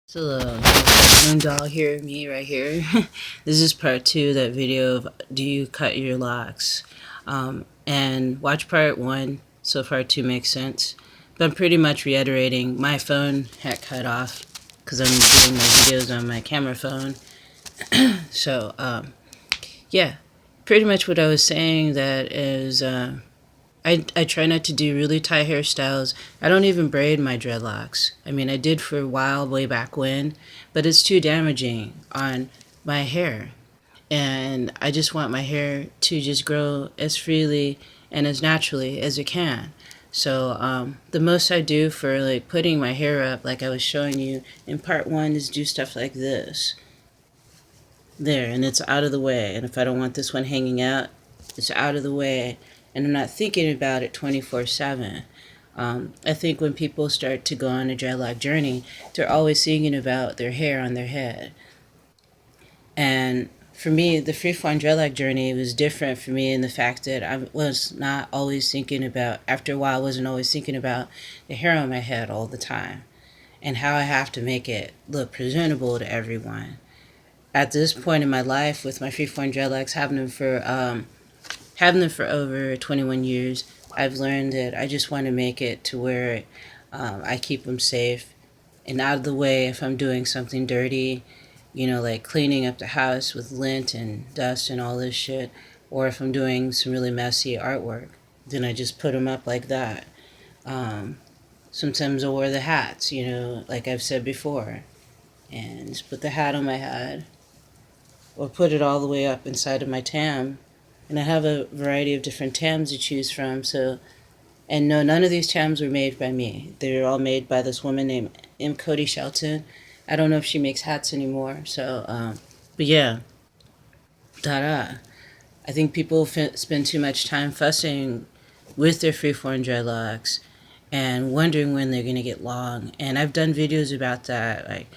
So, Moondog here, me right here. This is part two of that video of do you cut your locks? And watch part one so part two makes sense. But I'm pretty much reiterating my phone had cut off because I'm doing my videos on my camera phone. So, yeah, pretty much what I was saying that is I try not to do really tight hairstyles. I don't even braid my dreadlocks. I mean, I did for a while way back when, but it's too damaging on my hair. And I just want my hair to just grow as freely and as naturally as it can. So the most I do for like putting my hair up, like I was showing you in part one, is do stuff like this. There, and it's out of the way. And if I don't want this one hanging out, it's out of the way. And I'm not thinking about it 24/7. I think when people start to go on a dreadlock journey, they're always thinking about their hair on their head. And for me, the freeform dreadlock journey was different for me in the fact that I was not always thinking about, after a while, I wasn't always thinking about the hair on my head all the time and how I have to make it look presentable to everyone. At this point in my life, with my freeform dreadlocks, having them for over 21 years, I've learned that I just want to make it to where I keep them safe and out of the way if I'm doing something dirty, like cleaning up the house with lint and dust and all this shit, or if I'm doing some really messy artwork, then I just put them up like that. Sometimes I'll wear the hats, like I've said before, and just put the hat on my head or put it all the way up inside of my tam. And I have a variety of different tams to choose from. And no, none of these tams were made by me. They're all made by this woman named M. Cody Shelton. I don't know if she makes hats anymore. But yeah, da. I think people spend too much time fussing with their freeform dreadlocks and wondering when they're going to get long. And I've done videos about that, like,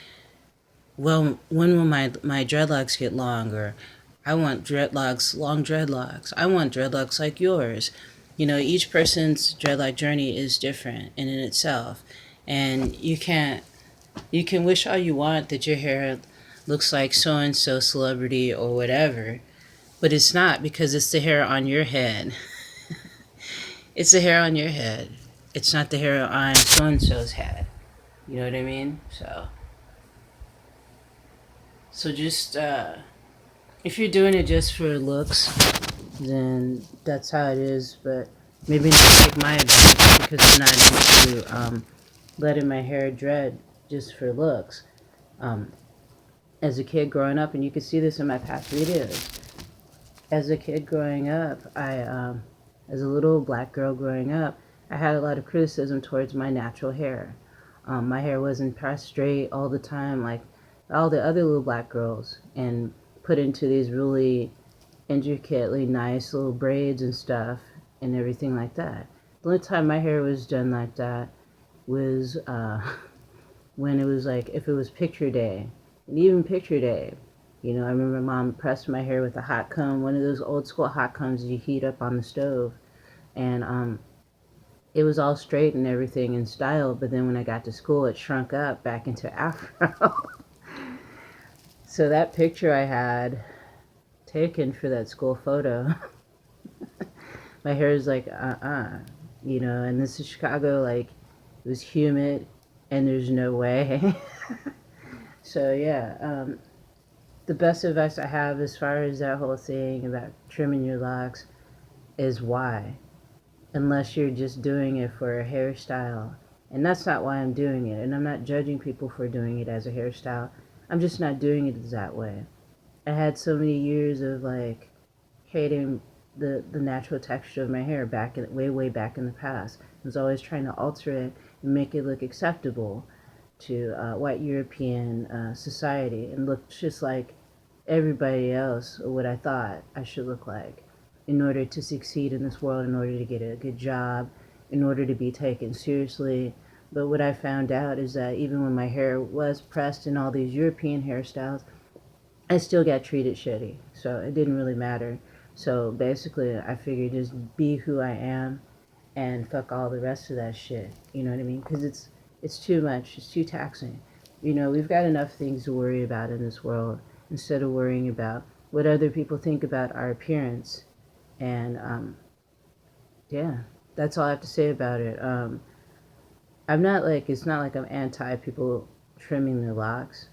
well, when will my dreadlocks get long? Or I want dreadlocks, long dreadlocks. I want dreadlocks like yours. Each person's dreadlock journey is different in itself. And you can wish all you want that your hair looks like so-and-so celebrity or whatever, but it's not, because it's the hair on your head. It's the hair on your head. It's not the hair on so-and-so's head. You know what I mean? So just, if you're doing it just for looks, then that's how it is. But maybe not take my advice, because I'm not used to letting my hair dread just for looks. Um, as a kid growing up, and you can see this in my past videos, as a kid growing up, as a little black girl growing up, I had a lot of criticism towards my natural hair. My hair wasn't pressed straight all the time like all the other little black girls, and put into these really intricately nice little braids and stuff and everything like that. The only time my hair was done like that was when it was like, if it was picture day. And even picture day, I remember Mom pressed my hair with a hot comb, one of those old school hot combs you heat up on the stove. And it was all straight and everything in style, but then when I got to school, it shrunk up back into afro. So that picture I had taken for that school photo, my hair is like, and this is Chicago, like, it was humid, and there's no way. So yeah, the best advice I have as far as that whole thing about trimming your locks is why. Unless you're just doing it for a hairstyle. And that's not why I'm doing it. And I'm not judging people for doing it as a hairstyle. I'm just not doing it that way. I had so many years of like hating the natural texture of my hair way back in the past. I was always trying to alter it and make it look acceptable to white European society and look just like everybody else, or what I thought I should look like, in order to succeed in this world, in order to get a good job, in order to be taken seriously. But what I found out is that even when my hair was pressed in all these European hairstyles, I still got treated shitty. So it didn't really matter. So basically, I figured just be who I am and fuck all the rest of that shit. You know what I mean? Because it's too much. It's too taxing. You know, we've got enough things to worry about in this world instead of worrying about what other people think about our appearance. And yeah, that's all I have to say about it. I'm not like, it's not like I'm anti people trimming their locks.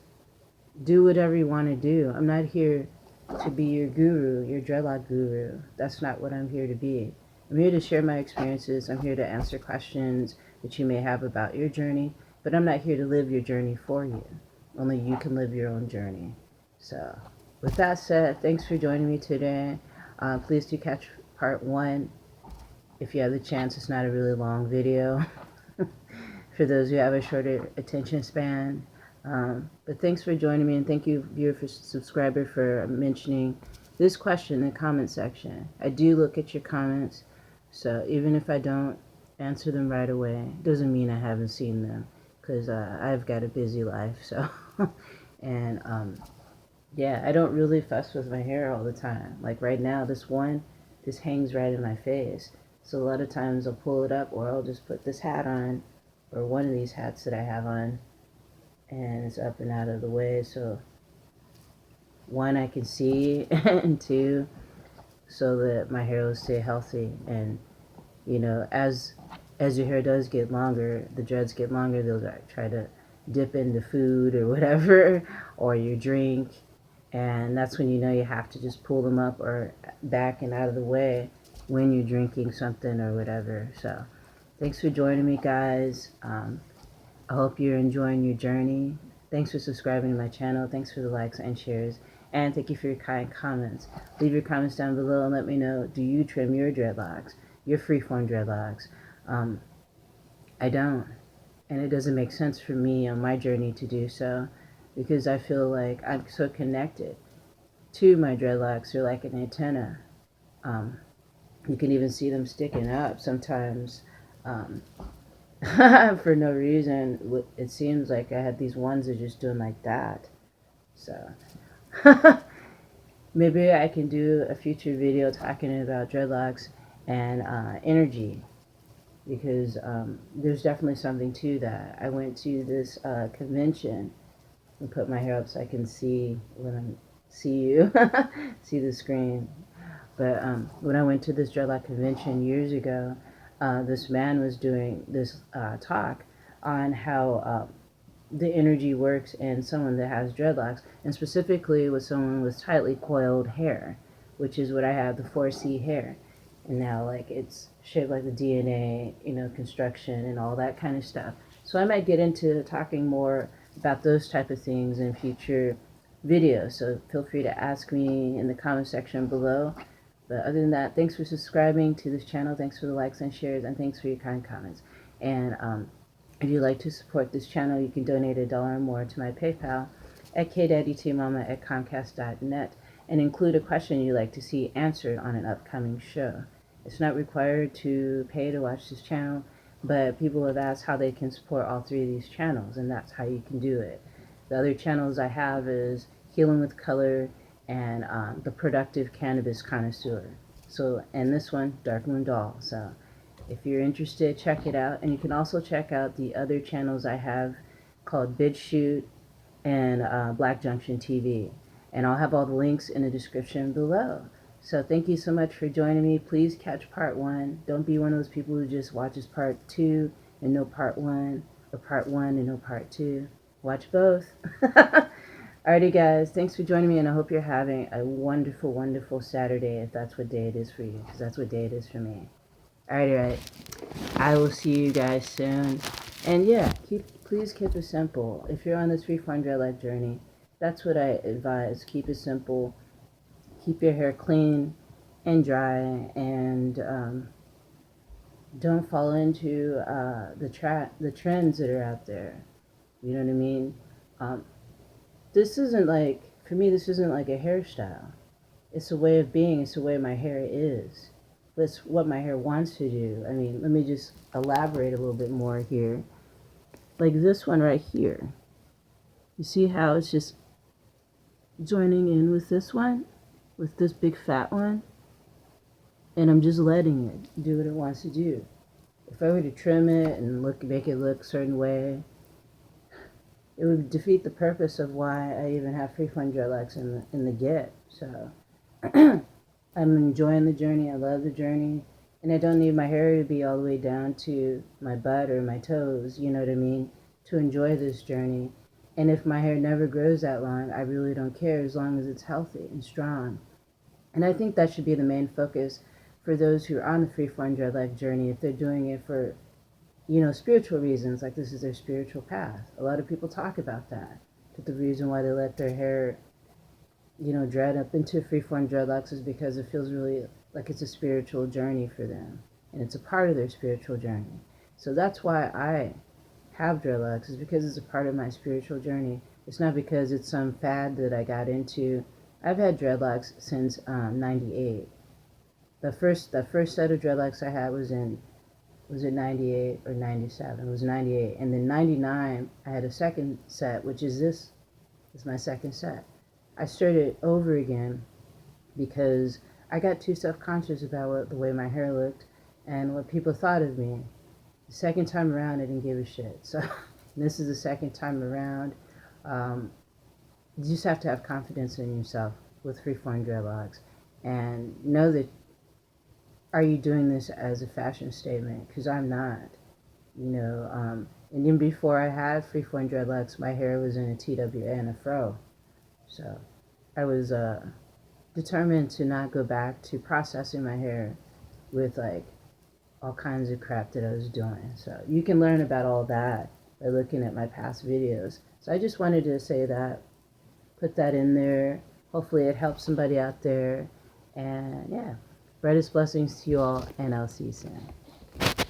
Do whatever you want to do. I'm not here to be your guru, your dreadlock guru. That's not what I'm here to be. I'm here to share my experiences. I'm here to answer questions that you may have about your journey, but I'm not here to live your journey for you. Only you can live your own journey. So, with that said, thanks for joining me today. Please do catch part one if you have the chance. It's not a really long video for those who have a shorter attention span. But thanks for joining me, and thank you, viewer, for subscriber, for mentioning this question in the comment section. I do look at your comments, so even if I don't answer them right away, doesn't mean I haven't seen them, because I've got a busy life. So, and yeah, I don't really fuss with my hair all the time. Like right now, this hangs right in my face. So a lot of times I'll pull it up, or I'll just put this hat on, or one of these hats that I have on, and it's up and out of the way. So one, I can see, and two, so that my hair will stay healthy. And you know, as your hair does get longer, the dreads get longer, they'll like, try to dip into food or whatever, or your drink, and that's when you know you have to just pull them up or back and out of the way when you're drinking something or whatever. So thanks for joining me, guys. I hope you're enjoying your journey. Thanks for subscribing to my channel. Thanks for the likes and shares, and thank you for your kind comments. Leave your comments down below and let me know, do you trim your dreadlocks, your freeform dreadlocks? I don't, and it doesn't make sense for me on my journey to do so, because I feel like I'm so connected to my dreadlocks. They're like an antenna. You can even see them sticking up sometimes, for no reason. It seems like I had these ones that are just doing like that. So maybe I can do a future video talking about dreadlocks and energy, because there's definitely something to that. I went to this convention and put my hair up so I can see when I see you, see the screen. But when I went to this dreadlock convention years ago, this man was doing this talk on how the energy works in someone that has dreadlocks, and specifically with someone with tightly coiled hair, which is what I have, the 4C hair. And now, like, it's shaped like the DNA, you know, construction and all that kind of stuff. So I might get into talking more about those type of things in future videos. So feel free to ask me in the comment section below. But other than that, thanks for subscribing to this channel. Thanks for the likes and shares, and thanks for your kind comments. And if you'd like to support this channel, you can donate $1 or more to my PayPal at kdaddytmama@comcast.net, and include a question you'd like to see answered on an upcoming show. It's not required to pay to watch this channel, but people have asked how they can support all three of these channels, and that's how you can do it. The other channels I have is Healing with Color and The Productive Cannabis Connoisseur. So, and this one, Dark Moon Doll. So if you're interested, check it out. And you can also check out the other channels I have called BitChute and Black Junction TV. And I'll have all the links in the description below. So thank you so much for joining me. Please catch part one. Don't be one of those people who just watches part two and no part one, or part one and no part two. Watch both. Alrighty, guys. Thanks for joining me, and I hope you're having a wonderful, wonderful Saturday, if that's what day it is for you, because that's what day it is for me. Alright. I will see you guys soon. And yeah, please keep it simple. If you're on this Freeform dreadlock journey, that's what I advise. Keep it simple. Keep your hair clean and dry, and don't fall into the trends that are out there. You know what I mean? This isn't like, for me, this isn't like a hairstyle. It's a way of being. It's the way my hair is. It's what my hair wants to do. I mean, let me just elaborate a little bit more here. Like this one right here. You see how it's just joining in with this one? With this big fat one? And I'm just letting it do what it wants to do. If I were to trim it and make it look a certain way, it would defeat the purpose of why I even have freeform dreadlocks in the get. So I'm enjoying the journey. I love the journey. And I don't need my hair to be all the way down to my butt or my toes, you know what I mean, to enjoy this journey. And if my hair never grows that long, I really don't care as long as it's healthy and strong. And I think that should be the main focus for those who are on the freeform dreadlock journey, if they're doing it for, spiritual reasons, like this is their spiritual path. A lot of people talk about that. But the reason why they let their hair dread up into freeform dreadlocks is because it feels really like it's a spiritual journey for them. And it's a part of their spiritual journey. So that's why I have dreadlocks, is because it's a part of my spiritual journey. It's not because it's some fad that I got into. I've had dreadlocks since 98. The first set of dreadlocks I had was it 98 or 97? It was 98. And then 99, I had a second set, which is this. This is my second set. I started over again because I got too self-conscious about the way my hair looked and what people thought of me. The second time around, I didn't give a shit. So this is the second time around. You just have to have confidence in yourself with freeform dreadlocks and know that, are you doing this as a fashion statement? Because I'm not. And even before I had freeform dreadlocks, my hair was in a TWA and a fro. So I was determined to not go back to processing my hair with like all kinds of crap that I was doing. So you can learn about all that by looking at my past videos. So I just wanted to say that, put that in there. Hopefully it helps somebody out there. And yeah, brightest blessings to you all, and I'll see you soon.